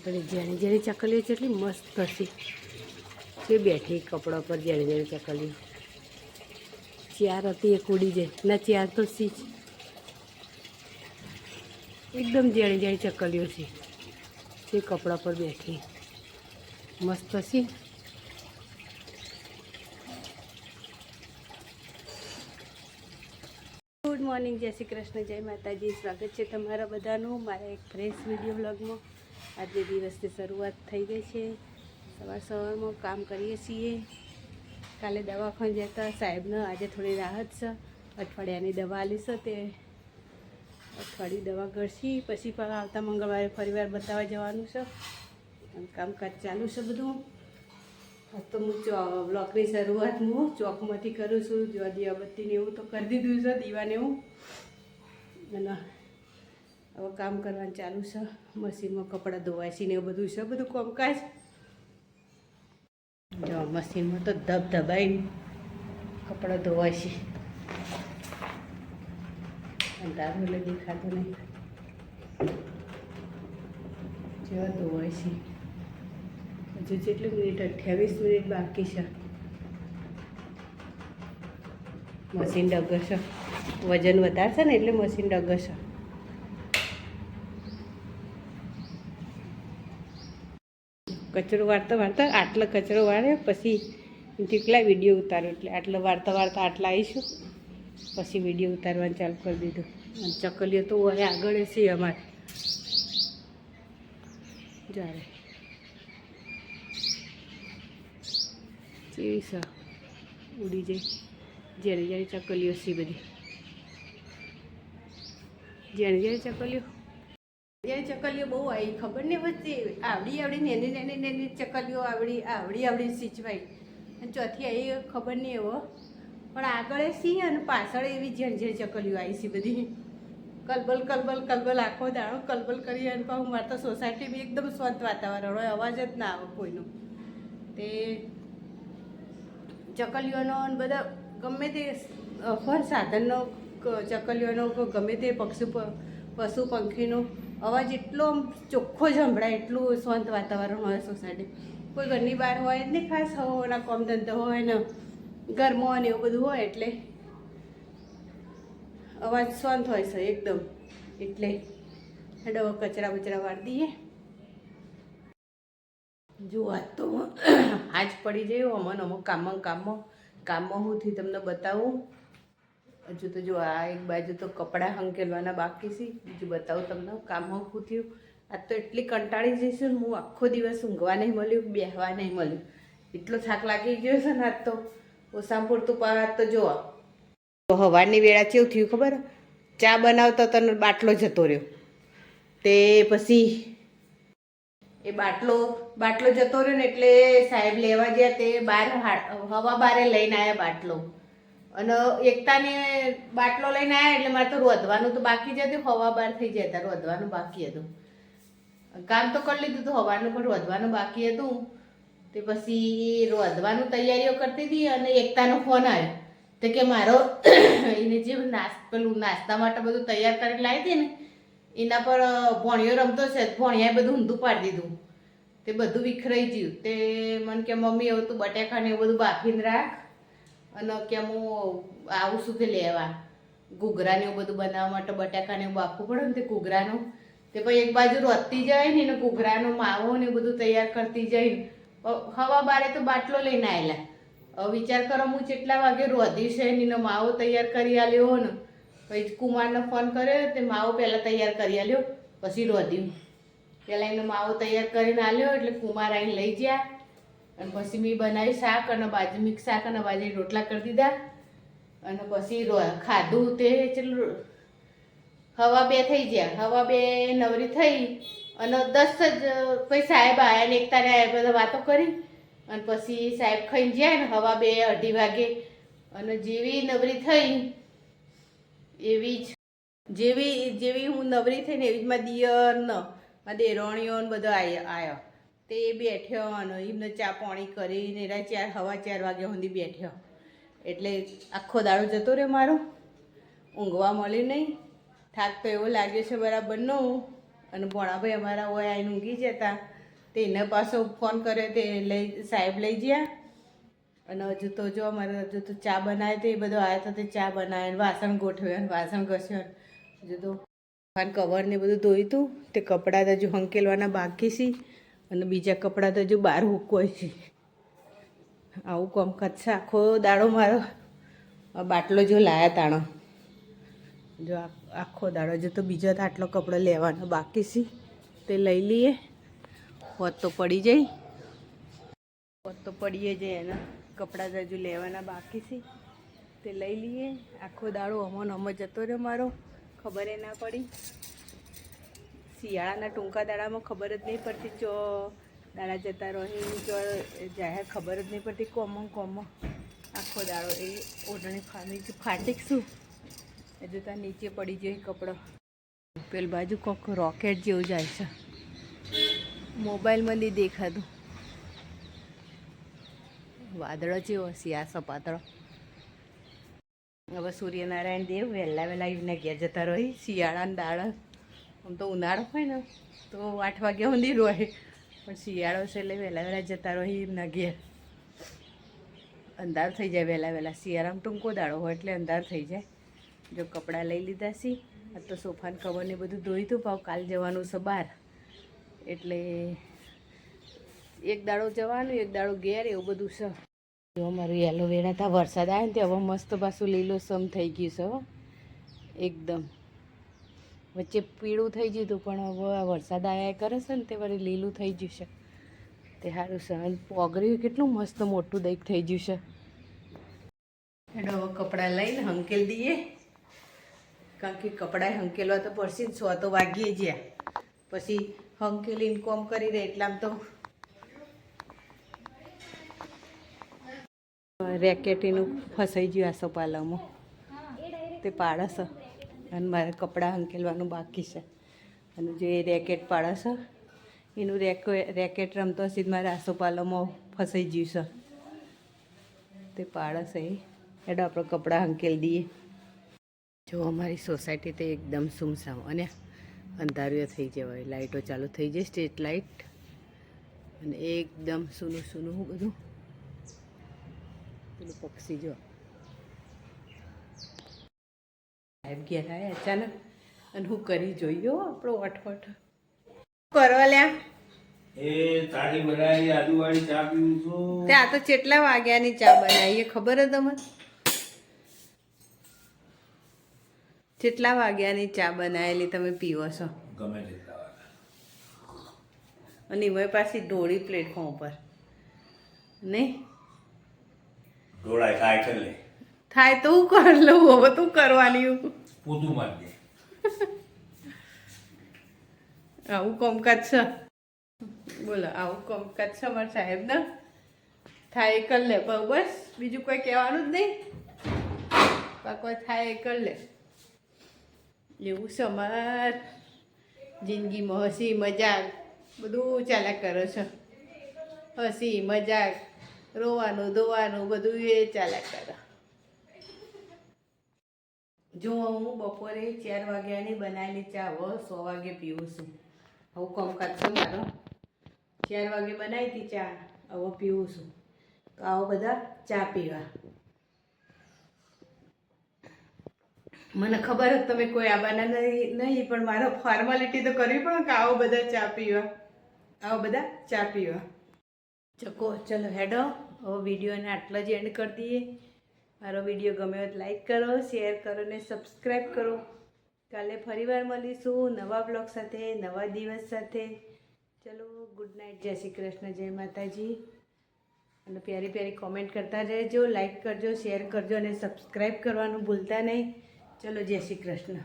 જેણી જેણી ચકલીઓ કેટલી મસ્ત હતી જે બેઠી કપડા પર જેણી જેણી ચકલીઓ ચાર હતી એક ઉડી જાય ના ચાર તો સી એકદમ જેણી જેણી ચકલીઓ છે જે કપડા પર બેઠી મસ્ત હતી. ગુડ મોર્નિંગ, જય શ્રી કૃષ્ણ, જય માતાજી. સ્વાગત છે તમારા બધાનું મારા એક ફ્રેશ વિડીયો વ્લોગમાં. આજે દિવસની શરૂઆત થઈ ગઈ છે. સવારમાં કામ કરીએ છીએ. કાલે દવાખાને જતા સાહેબને આજે થોડી રાહત છે. અઠવાડિયાની દવા આલી છે તે અઠવાડિયું દવા ગળશી પછી પણ આવતા મંગળવારે ફરીવાર બતાવવા જવાનું છે અને કામકાજ ચાલુ છે બધું. તો હું બ્લોગની શરૂઆત હું ચોકમાંથી કરું છું. જો દીવાબત્તીને એવું તો કરી દીધું છે, દીવાને એવું, અને હવે કામ કરવાનું ચાલુ છે. મશીનમાં કપડાં ધોવાય છે ને એવું બધું છે, બધું કામકાજ. જો મશીનમાં તો ધબધબાઈને કપડાં ધોવાય છે. અંધારું એટલે દેખાતું નહીં, જેવા ધોવાય છે. હજુ જેટલી મિનિટ 28 મિનિટ બાકી છે. મશીન ડગર છે, વજન વધારશે ને એટલે મશીન ડગર છે. કચરો વાળતા વાળતા આટલો કચરો વાળે પછી કેટલા વિડીયો ઉતાર્યો એટલે આટલો વાળતા વાળતા આટલા આવીશું પછી વિડીયો ઉતારવાનું ચાલુ કરી દીધું. અને ચકલીઓ તો હવે આગળ છે અમારે. જ્યારે કેવી છે ઉડી જાય જ્યારે જ્યારે ચકલીઓ છે બધી જ્યારે જ્યારે ચકલીઓ જ્યારે ચકલીઓ બહુ આવી ખબર નહીં વચ્ચે આવડી આવડી નેની નેની નેની ચકલીઓ આવડી સિંચવાઈ અને ચોથી આવી ખબર નહીં એવો પણ આગળ સી અને પાછળ એવી ઝેર ઝેર ચકલીઓ આવી છે બધી. કલબલ કલબલ કલબલ આખો દાડો કલબલ કરી અને પાછું મારે તો સોસાયટીમાં એકદમ શાંત વાતાવરણ હોય, અવાજ જ ના આવે કોઈનો. તે ચકલીઓનો બધા ગમે તે ફર સાધનનો ચકલીઓનો ગમે તે પશુ પંખીનો અવાજ એટલો ચોખ્ખો જ સંભળાય, એટલું શાંત વાતાવરણ હોય સોસાયટી. કોઈ ઘરની બહાર હોય જ નહીં, ખાસ હવાના કામ ધંધો હોય ને ઘરમાં ને એવું બધું હોય એટલે અવાજ શાંત હોય છે એકદમ. એટલે હેડો કચરા બચરા વાળી દઈએ. જો આજ તો આજ પડી જાય અમુક કામમાં હું થી તમને બતાવું. હજુ તો જો આ એક બાજુ તો કપડાં હંકેલવાના બાકી છે, બીજું બતાવું તમને કામમાં શું થયું. આજ તો એટલી કંટાળી જઈશ ને હું આખો દિવસ ઊંઘવા નહીં મળ્યું, બેહવા નહીં મળ્યું, એટલો થાક લાગી ગયો છે ને. આજ તો ઓછામાં પૂરતું પાવા તો જો સવારની વેળા કેવું થયું ખબર, ચા બનાવતા તને બાટલો જતો રહ્યો. તે પછી એ બાટલો જતો રહ્યો ને એટલે સાહેબ લેવા ગયા તે હવા બારે લઈને આવ્યા બાટલો. અને એકતાને બાટલો લઈને આવ્યા એટલે મારે તો રોધવાનું તો બાકી જ હતું, હવા બાર થઈ જતા રોધવાનું બાકી હતું. કામ તો કરી લીધું હતું હવાનું પણ રોધવાનું બાકી હતું. તે પછી રોધવાનું તૈયારીઓ કરતી હતી અને એકતાનો ફોન આવ્યો. તો કે મારો એને જે પેલું નાસ્તા માટે બધું તૈયાર કરીને લાવી હતી ને એના પર ભોણિયો રમતો છે, ભોણિયાએ બધું ઊંધું પાડી દીધું. તે બધું વિખરાઈ ગયું. તે મને કે મમ્મી હવે તું બટાકાને એવું બધું બાફીને રાખ અને કે હું આવું છું તે લેવા ઘૂઘરાને એવું બધું બનાવવા માટે બટાકાને એવું બાફવું પડે ને તે ઘૂઘરાનું. તે પછી એક બાજુ રોધતી જાય ને એને ઘૂઘરાનો માવો ને એવું બધું તૈયાર કરતી જાય. હવા બારે તો બાટલો લઈને આવેલા. હવે વિચાર કરો હું કેટલા વાગે રોધી છે એનો માવો તૈયાર કરી આલ્યો ને. પછી કુમારને ફોન કર્યો, તે માવો પહેલાં તૈયાર કરી આલ્યો પછી રોધ્યું. પહેલાં એનો માવો તૈયાર કરીને આલ્યો એટલે કુમાર આવીને લઈ ગયા. અને પછી મેં બનાવી શાક અને બાજુ મિક્સ શાક અને બાજુ રોટલા કરી દીધા. અને પછી ખાધું તે ચેટલું હવા 2 થઈ ગયા. હવા 2 નવરી થઈ અને 10 જ પછી સાહેબ આવ્યા ને એકતાને આવ્યા, બધા વાતો કરી અને પછી સાહેબ ખાઈને જાય ને હવા 2 અઢી વાગે. અને જેવી નવરી થઈ એવી જ જેવી હું નવરી થઈને એવી જ મારા દિયરનો મારા દેરોણીઓ ને બધા આવ્યા. તે બેઠ્યો અને એમને ચા પાણી કરીને હવા 4 વાગ્યા સુધી બેઠ્યો. એટલે આખો દાડો જતો રહ્યો મારો, ઊંઘવા મળ્યું નહીં. થાક તો એવો લાગ્યો છે બરાબરનો. અને ભોણાભાઈ અમારા હોય આવીને ઊંઘી જતા. તે એને પાછો ફોન કર્યો તે સાહેબ લઈ ગયા. અને હજુ તો જો અમારે હજુ તો ચા બનાવે તો એ બધો આવ્યો તો તે ચા બનાવે, વાસણ ગોઠવ્યા, વાસણ ઘસ્યા. હજુ તો કવર ને બધું ધોયું હતું. તે કપડાં તો હજુ હંકેલવાના બાકી છે અને બીજા કપડાં તો હજુ બહાર મૂકવા છે. આવું કામકાજ છે આખો દાડો મારો. બાટલો જો લાયા તાણો જો આખો દાડો જો તો બીજો તો આટલો કપડો લેવાનો બાકી છે તે લઈ લઈએ. હોત તો પડી જાય, હોત તો પડીએ જાય. એના કપડાં હજુ લેવાના બાકી છે તે લઈ લઈએ. આખો દાડો અમો જતો રહ્યો મારો, ખબર ના પડી. શિયાળાના ટૂંકા દાડામાં ખબર જ નહીં પડતી ચો દાડા જતા રહી ચો જાહેર ખબર જ નહીં પડતી. કોમો આખો દાડો એ ઓઢણી ફાટી શું હજુ ત્યાં નીચે પડી જાય કપડો. પેલ બાજુ કોક રોકેટ જેવું જાય છે, મોબાઈલમાં નહીં દેખાતું. વાદળો જેવો સિયાસો પાતળો. હવે સૂર્યનારાયણ દેવ વહેલા આવીને ઘેર જતા રહી. શિયાળાના દાડા આમ તો ઉનાળો હોય ને તો 8 વાગ્યા સુધી રહે, પણ શિયાળો છે એટલે વહેલા જતા રહી એમના ઘેર. અંધાર થઈ જાય વહેલા. શિયાળામાં ટૂંકો દાડો હોય એટલે અંધાર થઈ જાય. જો કપડાં લઈ લીધા છે. આ તો સોફાને કવર ને બધું ધોઈ હતું. પાવ કાલ જવાનું છે બહાર, એટલે એક દાડો જવાનું એક દાડો ઘેર એવું બધું છે. જો અમારું એલોવેરા હતા વરસાદ આવે ને તે હવે મસ્ત પાછું લીલોસમ થઈ ગયું છે. એકદમ વચ્ચે પીળું થઈ ગયું હતું પણ હવે વરસાદ આવ્યા કરે છે ને તે વળી લીલું થઈ ગયું છે. તે સારું છે. અને પોગર્યું કેટલું મસ્ત મોટું દઈક થઈ ગયું છે. એટલે હવે કપડાં લઈને હંકેલ દઈએ, કારણ કે કપડાં હંકેલવા તો પડશે ને. 100 તો વાગીએ જ્યાં પછી હંકેલીને કોમ કરી દે એટલામાં તો રેકેટીનું ફસાઈ ગયું આ સોપાલામાં તે પાડે છે. અને મારે કપડાં હંકેલવાનું બાકી છે. અને જે રેકેટ પાડે છે એનું રેકેટ રમતો હશે મારે આસોપાલામાં ફસાઈ ગયું છે તે પાડે છે. એટલે આપણે કપડાં હંકેલ દઈએ. જો અમારી સોસાયટી તો એકદમ સુમસામ અને અંધારું થઈ જવાય. લાઇટો ચાલુ થઈ જાય, સ્ટ્રીટ લાઇટ, અને એકદમ સૂનું બધું. પેલું પક્ષી જો સાહેબ ઘેર આવ્યા અચાનક અને હું કરી જોયો આપણો વઠવઠ કરવા લ્યા. એ તાળી બનાવી આદુવાળી ચા પીવું છું. ત્યાં તો કેટલા વાગ્યાની ચા બનાવી ખબર હે તમને? કેટલા વાગ્યાની ચા બનાવેલી તમે પીવો છો? ગમે તેટલા વાગ્યા. અને એમાં પાછી ઢોળી પ્લેટફોર્મ ઉપર નહીં ઢોળાય થાય છે લે થાય તો હું કર લઉં. હવે તું કરવાની પોતું માર દે. આવું કામકાજ છે. બોલો આવું કામકાજ છે અમારા સાહેબ ને. થાય એ કરી લે બસ, બીજું કોઈ કહેવાનું જ નહીં. કોઈ થાય એ કરી લે એવું છે અમાર જિંદગીમાં. હસી મજાક બધું ચાલ્યા કરે છે. હસી મજાક રોવાનું ધોવાનું બધું એ ચાલ્યા કરે. જો હું બપોરે 4 વાગ્યાની બનાવેલી ચા હવે 100 વાગે પીવું છું. આવું કામકાજ છે મારો. 4 વાગે બનાવી હતી ચા, હવે પીવું છું. તો આવો બધા ચા પીવા. મને ખબર જ તમે કોઈ આવવાના નહીં, પણ મારો ફોર્માલિટી તો કરવી પડે કે આવો બધા ચા પીવા, આવો બધા ચા પીવા. ચલો હેડો હવે વિડીયોને આટલા જ એન્ડ કરી દઈએ. મારો વિડીયો ગમે તો લાઈક કરો, શેર કરો ને સબસ્ક્રાઈબ કરો. કાલે ફરીવાર મળીશું નવા બ્લોગ સાથે, નવા દિવસ સાથે. ચલો ગુડ નાઇટ, જય શ્રી કૃષ્ણ, જય માતાજી. અને પ્યારી પ્યારી કોમેન્ટ કરતા રહેજો, લાઈક કરજો, શેર કરજો અને સબસ્ક્રાઈબ કરવાનું ભૂલતા નહીં. ચલો જય શ્રી કૃષ્ણ.